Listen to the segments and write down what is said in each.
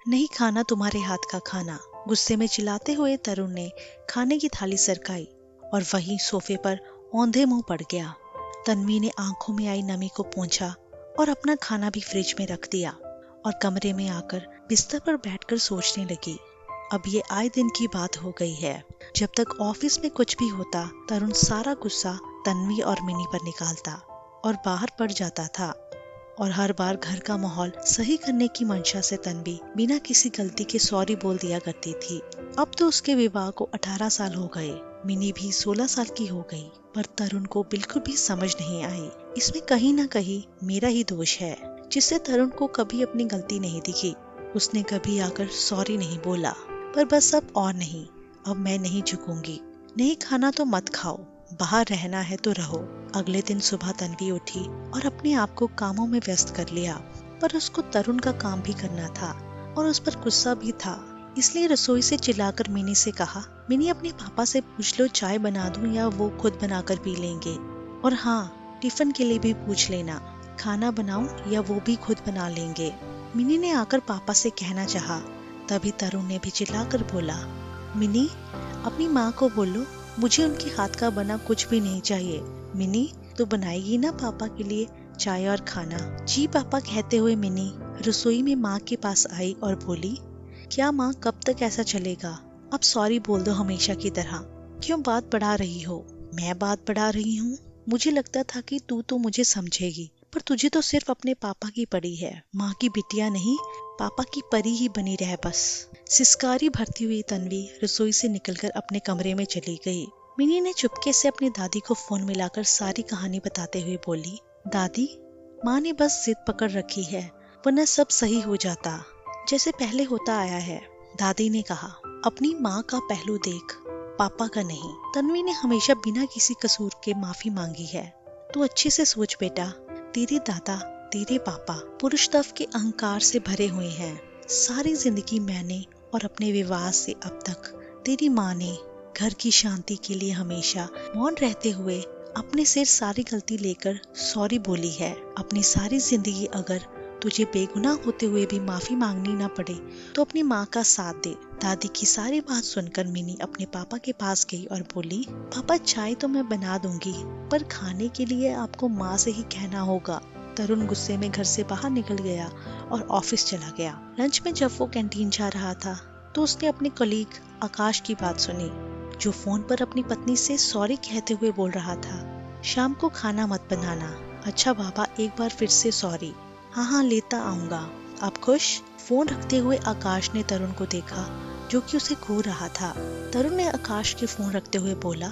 नहीं खाना तुम्हारे हाथ का खाना। गुस्से में चिल्लाते हुए तरुण ने खाने की थाली सरकाई और वहीं सोफे पर औंधे मुंह पड़ गया। तन्वी ने आंखों में आई नमी को पोंछा और अपना खाना भी फ्रिज में रख दिया और कमरे में आकर बिस्तर पर बैठकर सोचने लगी। अब ये आए दिन की बात हो गई है। जब तक ऑफिस में कुछ भी होता, तरुण सारा गुस्सा तन्वी और मिनी पर निकालता और बाहर पड़ जाता था। और हर बार घर का माहौल सही करने की मंशा से तन्वी बिना किसी गलती के सॉरी बोल दिया करती थी। अब तो उसके विवाह को 18 साल हो गए, मिनी भी 16 साल की हो गई, पर तरुण को बिल्कुल भी समझ नहीं आई। इसमें कहीं ना कहीं मेरा ही दोष है, जिससे तरुण को कभी अपनी गलती नहीं दिखी। उसने कभी आकर सॉरी नहीं बोला। पर बस अब और नहीं, अब मैं नहीं झुकूंगी। नहीं खाना तो मत खाओ, बाहर रहना है तो रहो। अगले दिन सुबह तन्वी उठी और अपने आप को कामों में व्यस्त कर लिया, पर उसको तरुण का काम भी करना था और उस पर गुस्सा भी था। इसलिए रसोई से चिल्लाकर मिनी से कहा, मिनी अपने पापा से पूछ लो चाय बना दूं या वो खुद बनाकर पी लेंगे। और हाँ, टिफिन के लिए भी पूछ लेना, खाना बनाऊं या वो भी खुद बना लेंगे। मिनी ने आकर पापा से कहना चाहा, तभी तरुण ने भी चिल्लाकर बोला, मिनी अपनी माँ को बोलो मुझे उनके हाथ का बना कुछ भी नहीं चाहिए। मिनी तो बनाएगी ना पापा के लिए चाय और खाना। जी पापा कहते हुए मिनी रसोई में माँ के पास आई और बोली, क्या माँ कब तक ऐसा चलेगा? अब सॉरी बोल दो हमेशा की तरह। क्यों बात बढ़ा रही हो? मैं बात बढ़ा रही हूँ? मुझे लगता था कि तू तो मुझे समझेगी, पर तुझे तो सिर्फ अपने पापा की पड़ी है। माँ की बिटिया नहीं, पापा की परी ही बनी रह बस। सिसकारी भरती हुई तन्वी रसोई से निकलकर अपने कमरे में चली गई। मिनी ने चुपके से अपनी दादी को फोन मिलाकर सारी कहानी बताते हुए बोली, दादी माँ ने बस जिद पकड़ रखी है, वरना सब सही हो जाता जैसे पहले होता आया है। दादी ने कहा, अपनी माँ का पहलू देख, पापा का नहीं। तन्वी ने हमेशा बिना किसी कसूर के माफी मांगी है। तू अच्छे से सोच बेटा, तेरे दादा तेरे पापा पुरुषत्व के अहंकार से भरे हुए हैं। सारी जिंदगी मैंने और अपने विवाह से अब तक तेरी माँ ने घर की शांति के लिए हमेशा मौन रहते हुए अपने सिर सारी गलती लेकर सॉरी बोली है। अपनी सारी जिंदगी अगर तुझे बेगुनाह होते हुए भी माफी मांगनी ना पड़े तो अपनी माँ का साथ दे। दादी की सारी बात सुनकर मिनी अपने पापा के पास गई और बोली, पापा चाय तो मैं बना दूंगी, पर खाने के लिए आपको माँ से ही कहना होगा। तरुण गुस्से में घर से बाहर निकल गया और ऑफिस चला गया। लंच में जब वो कैंटीन जा रहा था तो उसने अपने कलीग आकाश की बात सुनी, जो फोन पर अपनी पत्नी से सॉरी कहते हुए बोल रहा था, शाम को खाना मत बनाना। अच्छा बाबा, एक बार फिर से सॉरी। हाँ हाँ लेता आऊंगा। आप खुश? फोन रखते हुए आकाश ने तरुण को देखा, जो कि उसे घूर रहा था। तरुण ने आकाश के फोन रखते हुए बोला,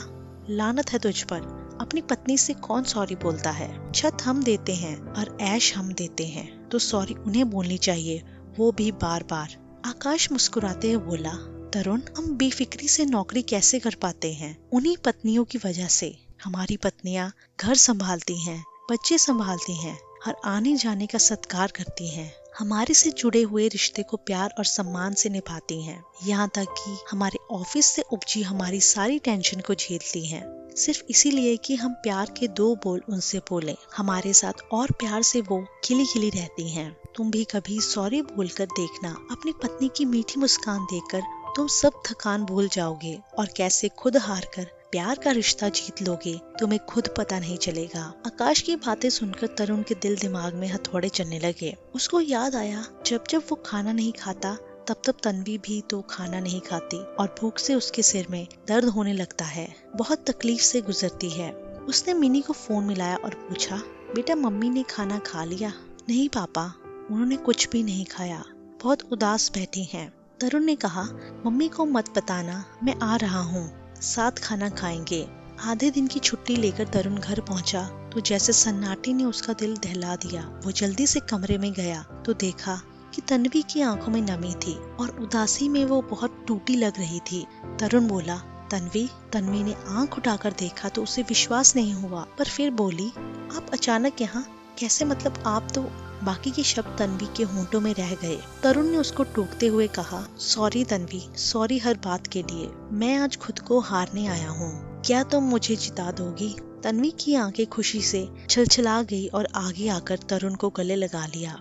लानत है तुझ पर, अपनी पत्नी से कौन सॉरी बोलता है? छत हम देते हैं और ऐश हम देते हैं, तो सॉरी उन्हें बोलनी चाहिए, वो भी बार बार। आकाश मुस्कुराते हुए बोला, तरुण हम बेफिक्री से नौकरी कैसे कर पाते हैं? उन्हीं पत्नियों की वजह से। हमारी पत्नियां घर संभालती हैं, बच्चे संभालती हैं और आने जाने का सत्कार करती हैं। हमारे से जुड़े हुए रिश्ते को प्यार और सम्मान से निभाती हैं, यहाँ तक कि हमारे ऑफिस से उपजी हमारी सारी टेंशन को झेलती हैं, सिर्फ इसीलिए कि हम प्यार के दो बोल उनसे बोलें। हमारे साथ और प्यार से वो खिली खिली रहती हैं। तुम भी कभी सॉरी बोलकर देखना, अपनी पत्नी की मीठी मुस्कान देखकर तुम सब थकान भूल जाओगे और कैसे खुद हार कर प्यार का रिश्ता जीत लोगे, तुम्हें खुद पता नहीं चलेगा। आकाश की बातें सुनकर तरुण के दिल दिमाग में हथौड़े चलने लगे। उसको याद आया, जब जब वो खाना नहीं खाता तब तब तन्वी भी तो खाना नहीं खाती और भूख से उसके सिर में दर्द होने लगता है, बहुत तकलीफ से गुजरती है। उसने मिनी को फोन मिलाया और पूछा, बेटा मम्मी ने खाना खा लिया? नहीं पापा, उन्होंने कुछ भी नहीं खाया, बहुत उदास बैठी हैं। तरुण ने कहा, मम्मी को मत बताना, मैं आ रहा हूँ, साथ खाना खाएंगे। आधे दिन की छुट्टी लेकर तरुण घर पहुंचा तो जैसे सन्नाटे ने उसका दिल दहला दिया। वो जल्दी से कमरे में गया तो देखा कि तन्वी की आंखों में नमी थी और उदासी में वो बहुत टूटी लग रही थी। तरुण बोला, तन्वी। तन्वी ने आंख उठाकर देखा तो उसे विश्वास नहीं हुआ, पर फिर बोली, आप अचानक यहाँ कैसे? मतलब आप तो। बाकी के शब्द तन्वी के होंठों में रह गए। तरुण ने उसको टोकते हुए कहा, सॉरी तन्वी, सॉरी हर बात के लिए, मैं आज खुद को हारने आया हूँ, क्या तुम मुझे जिता दोगी? तन्वी की आंखें खुशी से छलछला गई और आगे आकर तरुण को गले लगा लिया।